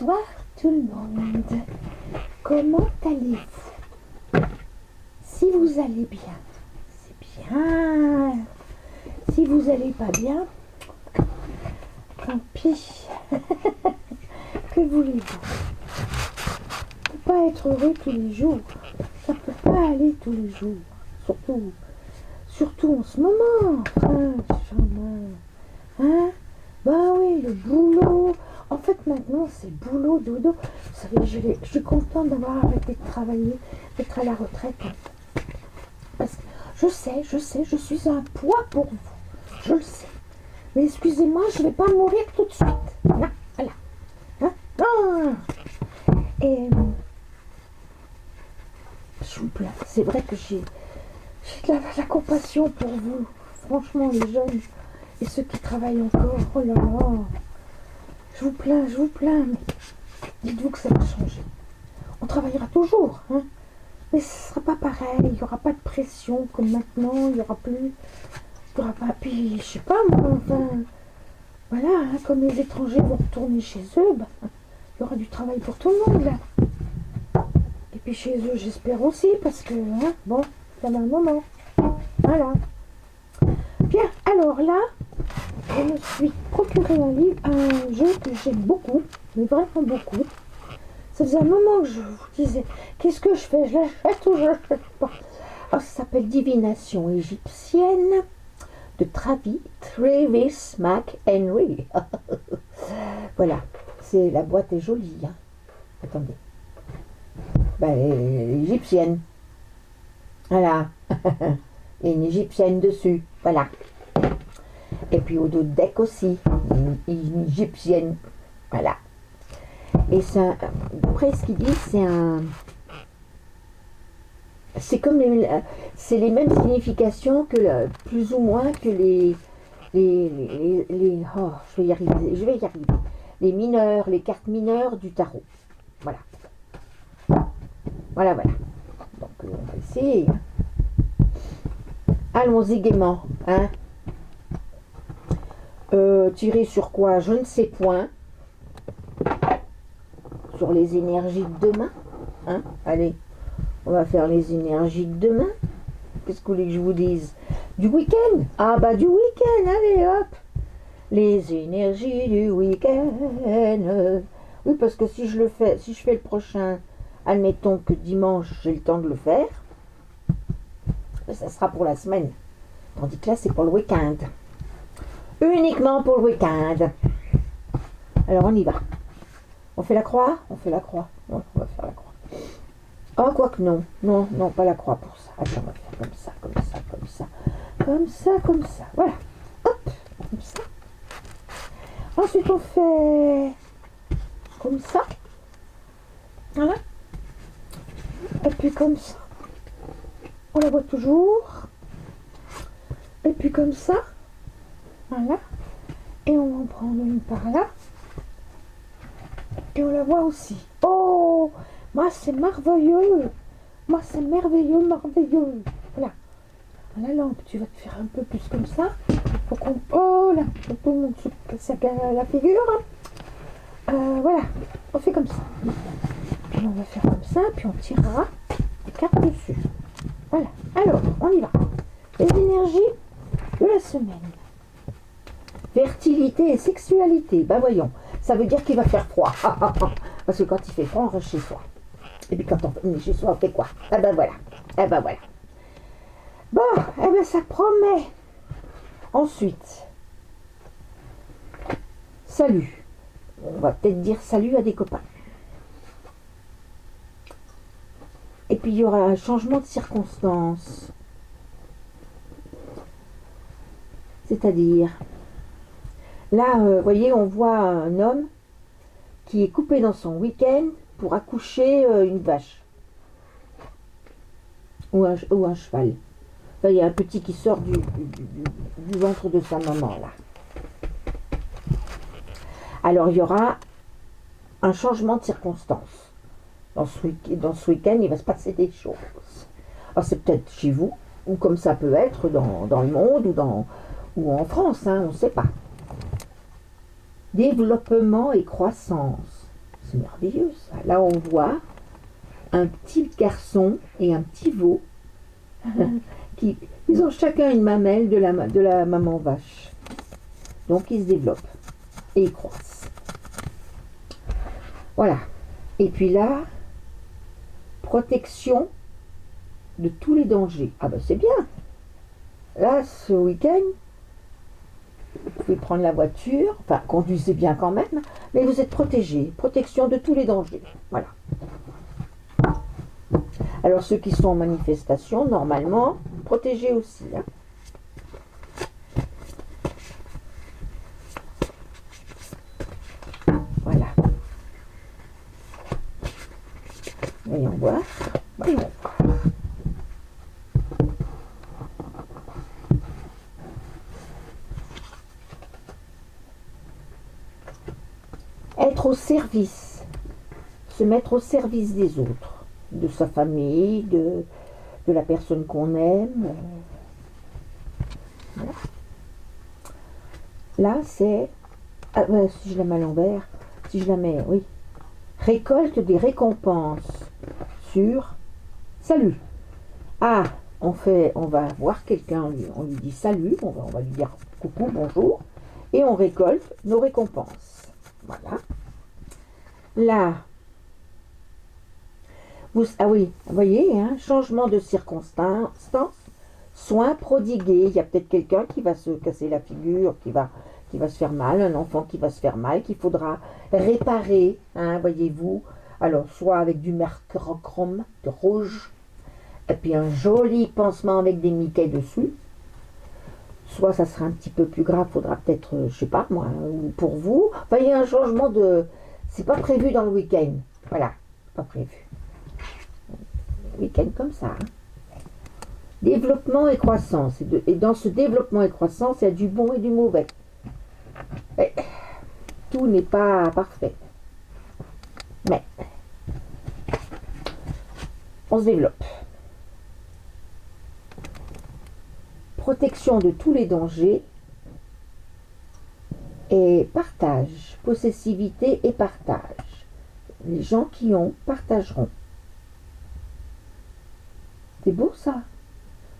Bonsoir tout le monde. Comment allez-vous? Si vous allez bien, c'est bien. Si vous allez pas bien, tant pis. Que voulez-vous? On peut pas être heureux tous les jours. Ça peut pas aller tous les jours. Surtout en ce moment. Hein? Bah oui, le boulot. En fait, maintenant, c'est boulot, dodo. Vous savez, je suis contente d'avoir arrêté de travailler, d'être à la retraite. Parce que je sais, je suis un poids pour vous. Je le sais. Mais excusez-moi, je ne vais pas mourir tout de suite. Voilà. Hein? Et je vous plains. C'est vrai que j'ai de la compassion pour vous. Franchement, les jeunes et ceux qui travaillent encore. Oh là là. Je vous plains, mais dites-vous que ça va changer. On travaillera toujours, hein, mais ce ne sera pas pareil. Il n'y aura pas de pression comme maintenant. Il n'y aura plus. Il n'y aura pas. Puis, je sais pas, moi, enfin. Voilà, hein, comme les étrangers vont retourner chez eux, bah, il y aura du travail pour tout le monde, là. Et puis chez eux, j'espère aussi, parce que, hein, bon, ça va un moment. Voilà. Bien, alors là, je me suis procuré un jeu que j'aime beaucoup, mais vraiment beaucoup. Ça faisait un moment que je vous disais, qu'est-ce que je fais? Je l'achète ou je l'achète pas? Alors, ça s'appelle Divination égyptienne de Travis McHenry. Voilà, la boîte est jolie. Hein. Attendez. Ben, égyptienne. Voilà. Il y a une égyptienne dessus. Voilà. Et puis au dos de deck aussi, une égyptienne. Voilà. Et ça, d'après ce qu'il dit, c'est comme c'est les mêmes significations que plus ou moins que les oh, je vais y arriver. Les mineurs, les cartes mineures du tarot. Voilà. Voilà. Donc on va essayer. Allons-y gaiement, hein. Tirer sur quoi? Je ne sais point. Sur les énergies de demain. Hein? Allez, on va faire les énergies de demain. Qu'est-ce que vous voulez que je vous dise? Du week-end? Ah bah du week-end, allez hop. Les énergies du week-end. Oui, parce que si je fais le prochain, admettons que dimanche j'ai le temps de le faire, ça sera pour la semaine. Tandis que là c'est pour le week-end. Uniquement pour le week-end. Alors on y va. On fait la croix? On fait la croix. Ouais, on va faire la croix. Ah, quoique non. Non, pas la croix pour ça. Attends, on va faire comme ça. Voilà. Hop, comme ça. Ensuite, on fait comme ça. Voilà. Et puis comme ça. On la voit toujours. Et puis comme ça. Voilà. Et on va en prendre une par là. Et on la voit aussi. Oh, moi c'est merveilleux. Voilà. La lampe, tu vas te faire un peu plus comme ça. Faut qu'on... Oh là, tout le monde se casse la figure. Voilà, on fait comme ça. Puis on va faire comme ça, puis on tirera les cartes dessus. Voilà, alors, on y va. Les énergies de la semaine. Fertilité et sexualité. Ben voyons, ça veut dire qu'il va faire froid. Parce que quand il fait froid, on reste chez soi. Et puis quand on est chez soi, on fait quoi? Ah ben voilà. Bon, ça promet. Ensuite, salut. On va peut-être dire salut à des copains. Et puis il y aura un changement de circonstances. C'est-à-dire, là, vous voyez, on voit un homme qui est coupé dans son week-end pour accoucher une vache. Ou un cheval. Enfin, il y a un petit qui sort du ventre de sa maman, là. Alors, il y aura un changement de circonstances. Dans ce week-end, il va se passer des choses. Alors, c'est peut-être chez vous, ou comme ça peut être dans le monde, ou en France, hein, on ne sait pas. Développement et croissance. c'est merveilleux ça. Là, on voit un petit garçon et un petit veau qui, ils ont chacun une mamelle de la maman vache. Donc, ils se développent et ils croissent. Voilà. Et puis là, protection de tous les dangers. Ah ben c'est bien. Là, ce week-end, vous pouvez prendre la voiture, enfin conduisez bien quand même, mais vous êtes protégés. Protection de tous les dangers. Voilà. Alors ceux qui sont en manifestation, normalement, protégés aussi. Hein. Voilà. Voyons voir. Voyons voir. Être au service, se mettre au service des autres, de sa famille, de la personne qu'on aime. Voilà. Là, c'est... Ah, ben, si je la mets à l'envers, si je la mets, oui. Récolte des récompenses sur salut. Ah, on va voir quelqu'un, on lui dit salut, on va lui dire coucou, bonjour, et on récolte nos récompenses. Voilà. Là, ah oui, vous voyez, hein, changement de circonstance, soins prodigués. Il y a peut-être quelqu'un qui va se casser la figure, qui va se faire mal, un enfant qui va se faire mal, qu'il faudra réparer, hein, voyez-vous. Alors, soit avec du mercurochrome, de rouge, et puis un joli pansement avec des Mickey dessus. Soit ça sera un petit peu plus grave, faudra peut-être, je sais pas moi, ou pour vous. Enfin, il y a un changement de... C'est pas prévu dans le week-end. Voilà, pas prévu. Week-end comme ça. Hein. Développement et croissance. Et dans ce développement et croissance, il y a du bon et du mauvais. Et tout n'est pas parfait. Mais on se développe. Protection de tous les dangers et partage, possessivité et partage. Les gens qui ont partageront. C'est beau ça.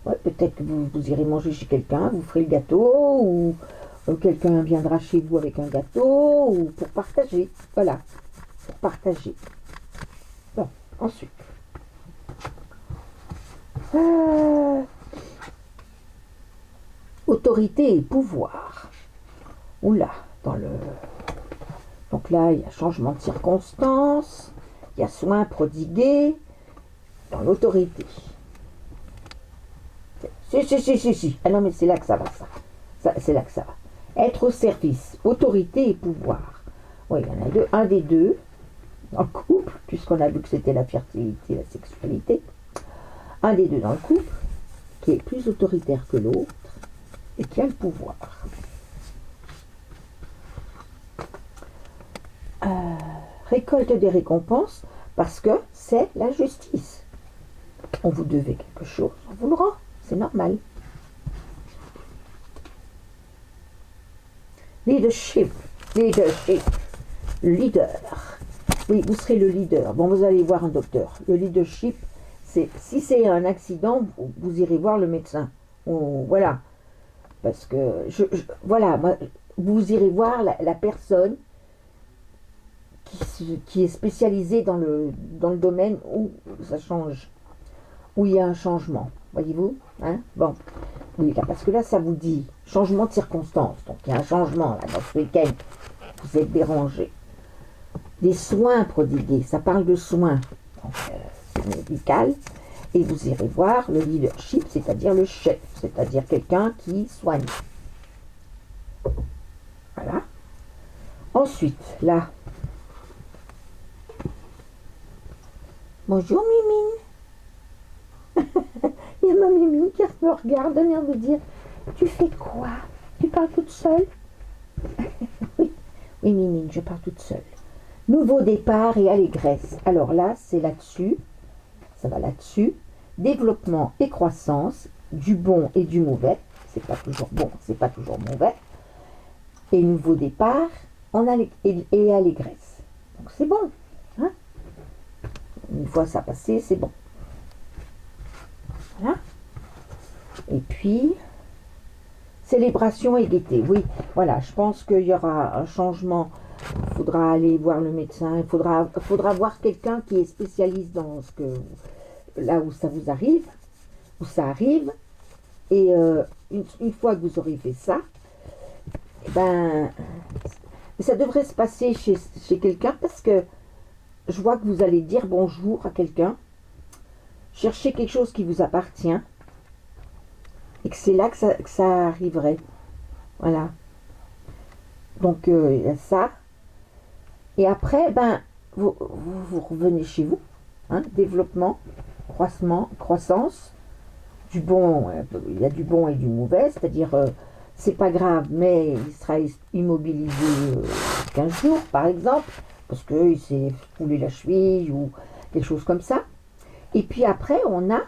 Ouais, peut-être que vous irez manger chez quelqu'un, vous ferez le gâteau, ou quelqu'un viendra chez vous avec un gâteau, ou pour partager. Voilà, pour partager. Bon, ensuite. Autorité et pouvoir. Oula, donc là, il y a changement de circonstances, il y a soins prodigués dans l'autorité. Si. Ah non, mais c'est là que ça va, ça. C'est là que ça va. Être au service, autorité et pouvoir. Oui, il y en a deux, un des deux, dans le couple, puisqu'on a vu que c'était la fertilité et la sexualité. Un des deux dans le couple, qui est plus autoritaire que l'autre, et qui a le pouvoir. Récolte des récompenses, parce que c'est la justice. On vous devait quelque chose, on vous le rend. C'est normal. Leader. Oui, vous serez le leader. Bon, vous allez voir un docteur. Le leadership, si c'est un accident, vous irez voir le médecin. Voilà. Parce que, voilà, moi, vous irez voir la personne qui est spécialisée dans le domaine où ça change, où il y a un changement. Voyez-vous, hein? Bon, oui, là, parce que là, ça vous dit changement de circonstance. Donc, il y a un changement, là, dans ce week-end. Vous êtes dérangé. Des soins prodigués, ça parle de soins. Donc, c'est médical. Et vous irez voir le leadership, c'est-à-dire le chef, c'est-à-dire quelqu'un qui soigne. Voilà. Ensuite, là. Bonjour, Mimine. Il y a ma Mimine qui me regarde, vient me dire, tu fais quoi? Tu parles toute seule? Oui, Mimine, je parle toute seule. Nouveau départ et allégresse. Alors là, c'est là-dessus. Ça va là-dessus. Développement et croissance, du bon et du mauvais. C'est pas toujours bon, c'est pas toujours mauvais. Et nouveau départ et allégresse. Donc c'est bon. fois ça a passé, c'est bon. Voilà. Et puis, célébration et gaieté. Oui, voilà, je pense qu'il y aura un changement. Il faudra aller voir le médecin, il faudra voir quelqu'un qui est spécialiste dans ce que, là où ça vous arrive, où ça arrive. Et une fois que vous aurez fait ça, ben, ça devrait se passer chez quelqu'un parce que je vois que vous allez dire bonjour à quelqu'un, chercher quelque chose qui vous appartient et que c'est là que ça arriverait. Voilà. Donc il y a ça. Et après, ben, vous revenez chez vous. Hein, développement, croissance, du bon, il y a du bon et du mauvais, c'est-à-dire c'est pas grave, mais il sera immobilisé 15 jours par exemple, parce qu'il s'est foulé la cheville ou quelque chose comme ça. Et puis après, on a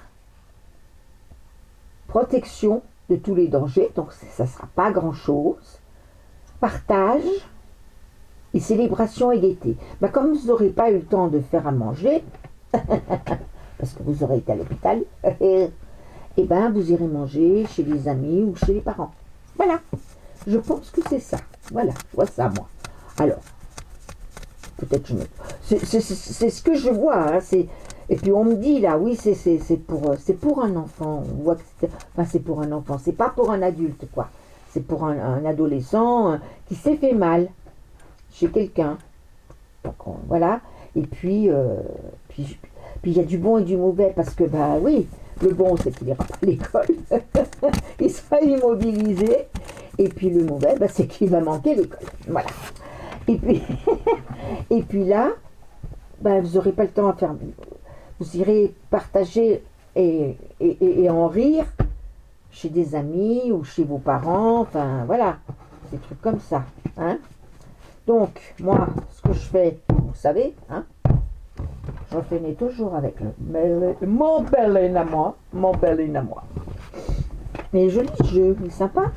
protection de tous les dangers, donc ça ne sera pas grand-chose. Partage et célébration et gaieté. Ben, comme vous n'aurez pas eu le temps de faire à manger, parce que vous aurez été à l'hôpital, et ben vous irez manger chez les amis ou chez les parents. Voilà. Je pense que c'est ça. Voilà, je vois ça moi. Alors, peut-être je me... C'est ce que je vois. Hein, et puis on me dit là, oui, c'est pour un enfant. On voit que c'est pour un enfant. C'est pas pour un adulte, quoi. C'est pour un adolescent qui s'est fait mal chez quelqu'un. Donc voilà. Et puis il y a du bon et du mauvais parce que bah oui, le bon c'est qu'il n'ira pas à l'école, il sera immobilisé. Et puis le mauvais, bah, c'est qu'il va manquer l'école. Voilà. Et puis et puis là, bah, vous n'aurez pas le temps à faire. Vous irez partager et en rire chez des amis ou chez vos parents. Enfin voilà, des trucs comme ça. Hein. Donc, moi, ce que je fais, vous savez, hein, je finis toujours avec mon bel à moi, mon bel à moi. Mais joli jeu, il est sympa.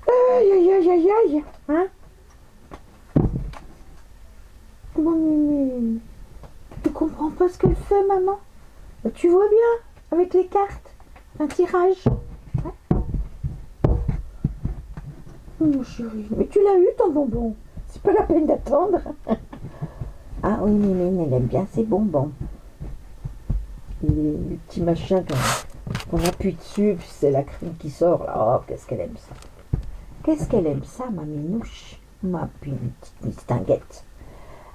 Aïe, aïe, aïe, aïe, aïe, hein. Mon Mimi, tu comprends pas ce qu'elle fait, maman? Tu vois bien, avec les cartes, un tirage. Hein? Oh, mon chéri, mais tu l'as eu ton bonbon. C'est pas la peine d'attendre. Ah oui, Mimi, elle aime bien ses bonbons. Les petits machins qu'on appuie dessus, puis c'est la crème qui sort là. Oh, qu'est-ce qu'elle aime ça. Qu'est-ce qu'elle aime ça, ma minouche. Ma petite mistinguette.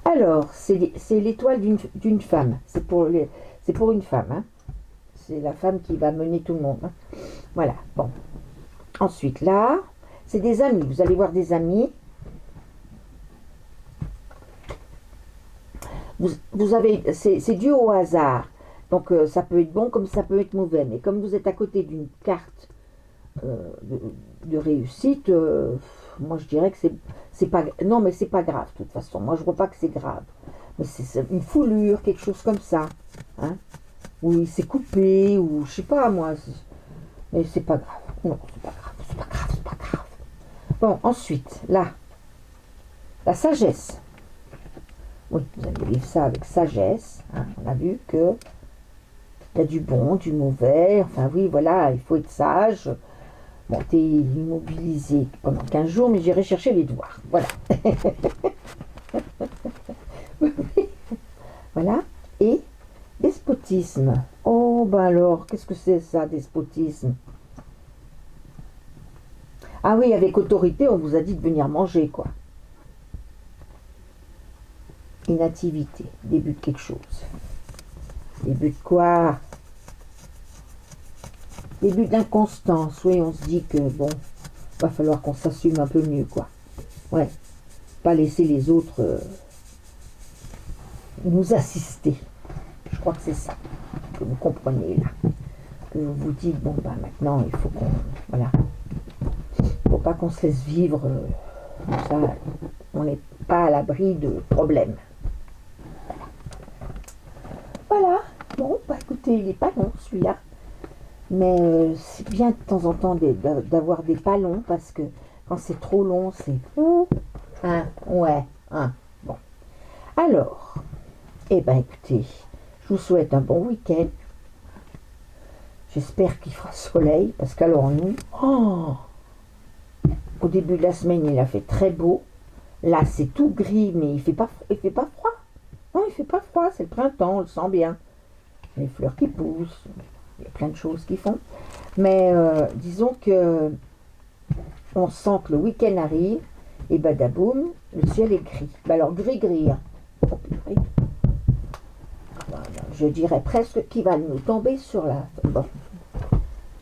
Alors, c'est l'étoile d'une femme. C'est pour une femme. Hein. C'est la femme qui va mener tout le monde. Hein. Voilà. Bon. Ensuite, là, c'est des amis. Vous allez voir des amis. Vous avez, c'est dû au hasard. Donc, ça peut être bon comme ça peut être mauvais. Mais comme vous êtes à côté d'une carte de réussite, moi je dirais que c'est pas. Non, mais c'est pas grave de toute façon. Moi je vois pas que c'est grave. Mais c'est une foulure, quelque chose comme ça. Hein, ou il s'est coupé, ou je sais pas moi. Mais c'est pas grave. Non, c'est pas grave. C'est pas grave, c'est pas grave. Bon, ensuite, là, la sagesse. Oui, vous allez vivre ça avec sagesse. Hein. On a vu que il y a du bon, du mauvais. Enfin oui, voilà, il faut être sage. Bon, t'es immobilisé pendant 15 jours, mais j'irai chercher les devoirs. Voilà. Voilà. Et despotisme. Oh, ben alors, qu'est-ce que c'est ça, despotisme? Ah oui, avec autorité, on vous a dit de venir manger, quoi. Inactivité, début de quelque chose. Début de quoi? Début d'inconstance, oui, on se dit que, bon, va falloir qu'on s'assume un peu mieux, quoi. Ouais, pas laisser les autres nous assister. Je crois que c'est ça que vous comprenez, là. Que vous vous dites, bon, ben maintenant, il faut qu'on... Voilà. Faut pas qu'on se laisse vivre comme ça. On n'est pas à l'abri de problèmes. Voilà. Bon, bah écoutez, il n'est pas long, celui-là. Mais c'est bien de temps en temps d'avoir des pas longs parce que quand c'est trop long, c'est... Hein, ouais, hein, bon. Alors, eh ben écoutez, je vous souhaite un bon week-end. J'espère qu'il fera soleil parce qu'alors nous, au début de la semaine, il a fait très beau. Là, c'est tout gris, mais il fait pas froid. Non, il fait pas froid, c'est le printemps, on le sent bien. Les fleurs qui poussent, il y a plein de choses qui font. Mais disons que on sent que le week-end arrive, et badaboum, le ciel est gris. Alors gris-gris, hein. Oh, purée. Je dirais presque qu'il va nous tomber sur la... Bon.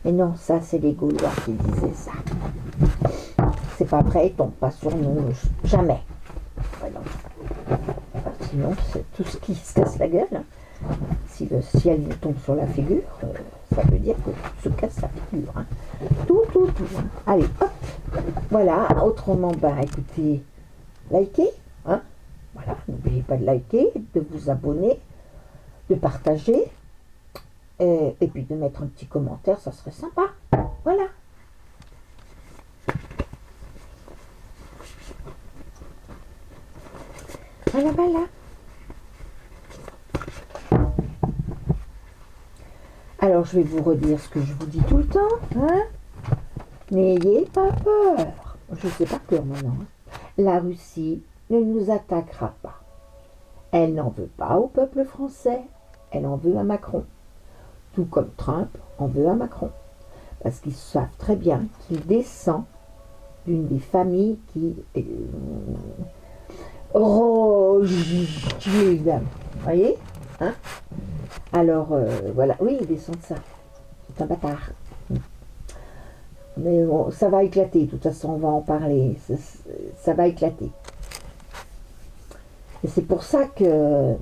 Mais non, ça c'est les Gaulois qui disaient ça. C'est pas vrai, il tombe pas sur nous, jamais. Voilà. Sinon, c'est tout ce qui se casse la gueule. Hein. Si le ciel nous tombe sur la figure, ça veut dire que tout se casse la figure. Hein. Tout. Hein. Allez, hop. Voilà, autrement, écoutez, likez. Hein. Voilà, n'oubliez pas de liker, de vous abonner, de partager, et puis de mettre un petit commentaire, ça serait sympa. Voilà. Voilà. Alors, je vais vous redire ce que je vous dis tout le temps. Hein. N'ayez pas peur. Je ne sais pas peur maintenant. La Russie ne nous attaquera pas. Elle n'en veut pas au peuple français. Elle en veut à Macron. Tout comme Trump en veut à Macron. Parce qu'ils savent très bien qu'il descend d'une des familles qui... Rothschild. Vous voyez, hein? Alors, voilà. Oui, il descend de ça. C'est un bâtard. Mais bon, ça va éclater. De toute façon, on va en parler. Ça va éclater. Et c'est pour ça que...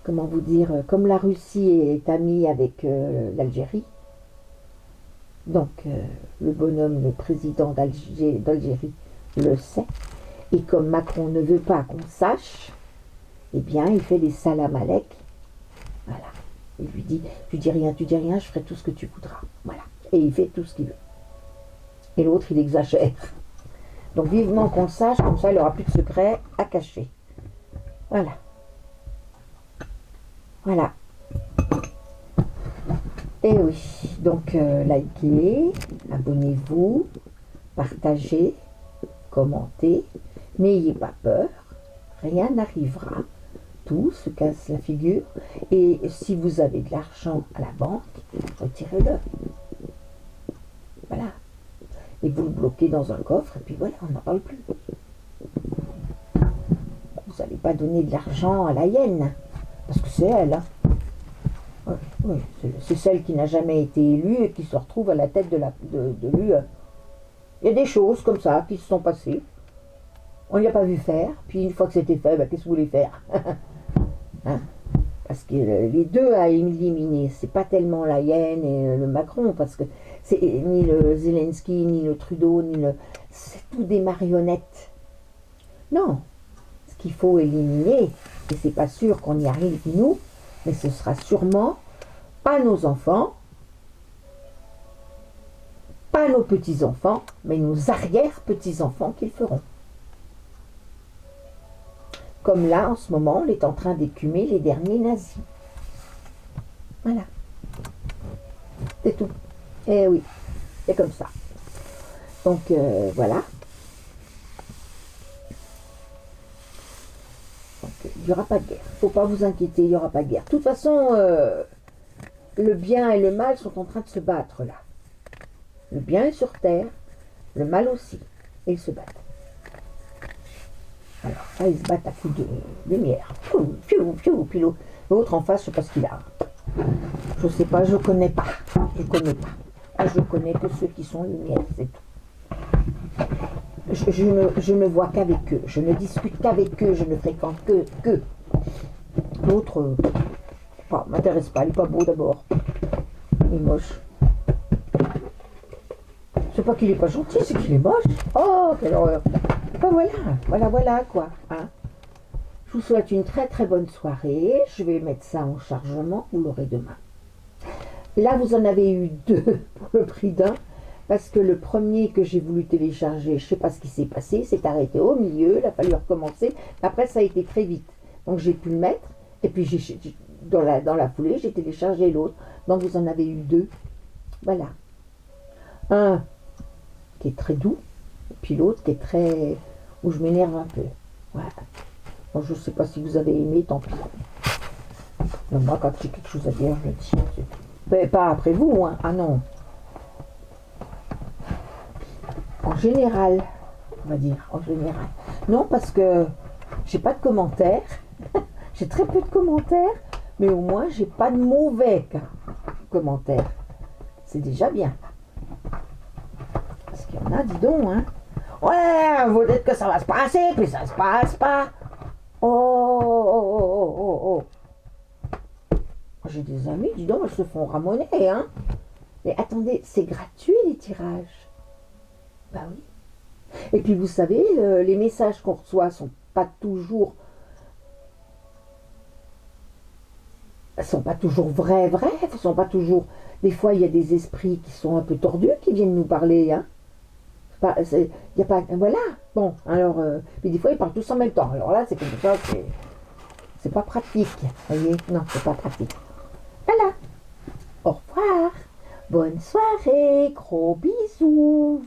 comment vous dire, comme la Russie est amie avec l'Algérie, donc le bonhomme, le président d'Algérie le sait, et comme Macron ne veut pas qu'on sache, eh bien il fait des salam alek, voilà, il lui dit, tu dis rien, je ferai tout ce que tu voudras, voilà, et il fait tout ce qu'il veut. Et l'autre il exagère, donc vivement qu'on le sache, comme ça il n'aura plus de secret à cacher, voilà. Voilà. Et oui, donc likez, abonnez-vous, partagez, commentez, n'ayez pas peur, rien n'arrivera, tout se casse la figure, et si vous avez de l'argent à la banque, retirez-le. Voilà. Et vous le bloquez dans un coffre, et puis voilà, on n'en parle plus. Vous n'allez pas donner de l'argent à la hyène. Parce que c'est elle, hein. Oui, c'est celle qui n'a jamais été élue et qui se retrouve à la tête de l'UE. Il y a des choses comme ça qui se sont passées. On ne l'a pas vu faire. Puis une fois que c'était fait, qu'est-ce que vous voulez faire? Hein? Parce que les deux à éliminer, c'est pas tellement la hyène et le Macron, parce que c'est ni le Zelensky, ni le Trudeau, c'est tout des marionnettes. Non. Ce qu'il faut éliminer, et c'est pas sûr qu'on y arrive nous, mais ce sera sûrement pas nos enfants, pas nos petits-enfants, mais nos arrière-petits-enfants qui le feront. Comme là, en ce moment, on est en train d'écumer les derniers nazis. Voilà. C'est tout. Eh oui, c'est comme ça. Donc, voilà. Il n'y aura pas de guerre. Il ne faut pas vous inquiéter, il n'y aura pas de guerre. De toute façon, le bien et le mal sont en train de se battre là. Le bien est sur terre, le mal aussi. Et ils se battent. Alors, là, ils se battent à coups de lumière. Puis l'autre en face, je ne sais pas ce qu'il a. Je ne sais pas, je ne connais pas. Je ne connais pas. Je connais que ceux qui sont lumière, c'est tout. Je ne vois qu'avec eux, je ne discute qu'avec eux, je ne fréquente que. L'autre, m'intéresse pas, il est pas beau d'abord. Il est moche. C'est pas qu'il est pas gentil, c'est qu'il est moche. Oh, quelle horreur. Voilà quoi. Hein. Je vous souhaite une très très bonne soirée. Je vais mettre ça en chargement, vous l'aurez demain. Là, vous en avez eu deux pour le prix d'un, parce que le premier que j'ai voulu télécharger, je ne sais pas ce qui s'est passé, s'est arrêté au milieu, il a fallu recommencer. Après, ça a été très vite. Donc, j'ai pu le mettre, et puis dans la foulée, j'ai téléchargé l'autre. Donc, vous en avez eu deux. Voilà. Un qui est très doux, et puis l'autre qui est très... où je m'énerve un peu. Voilà. Bon, je ne sais pas si vous avez aimé, tant pis. Mais moi, quand j'ai quelque chose à dire, je le dis. Mais pas après vous, hein. Ah non. En général, on va dire, en général. Non, parce que j'ai pas de commentaires. J'ai très peu de commentaires, mais au moins, j'ai pas de mauvais commentaires. C'est déjà bien. Parce qu'il y en a, dis donc, hein. Ouais, vous dites que ça va se passer, puis ça se passe pas. Oh, oh, oh, oh, oh. J'ai des amis, dis donc, elles se font ramoner, hein. Mais attendez, c'est gratuit les tirages. Bah oui. Et puis vous savez, les messages qu'on reçoit sont pas toujours vrais, sont pas toujours. Des fois, il y a des esprits qui sont un peu tordus qui viennent nous parler, hein. Il y a pas, voilà. Bon, alors, puis des fois, ils parlent tous en même temps. Alors là, c'est comme ça, c'est pas pratique. Vous voyez, non, c'est pas pratique. Voilà. Au revoir. Bonne soirée. Gros bisous.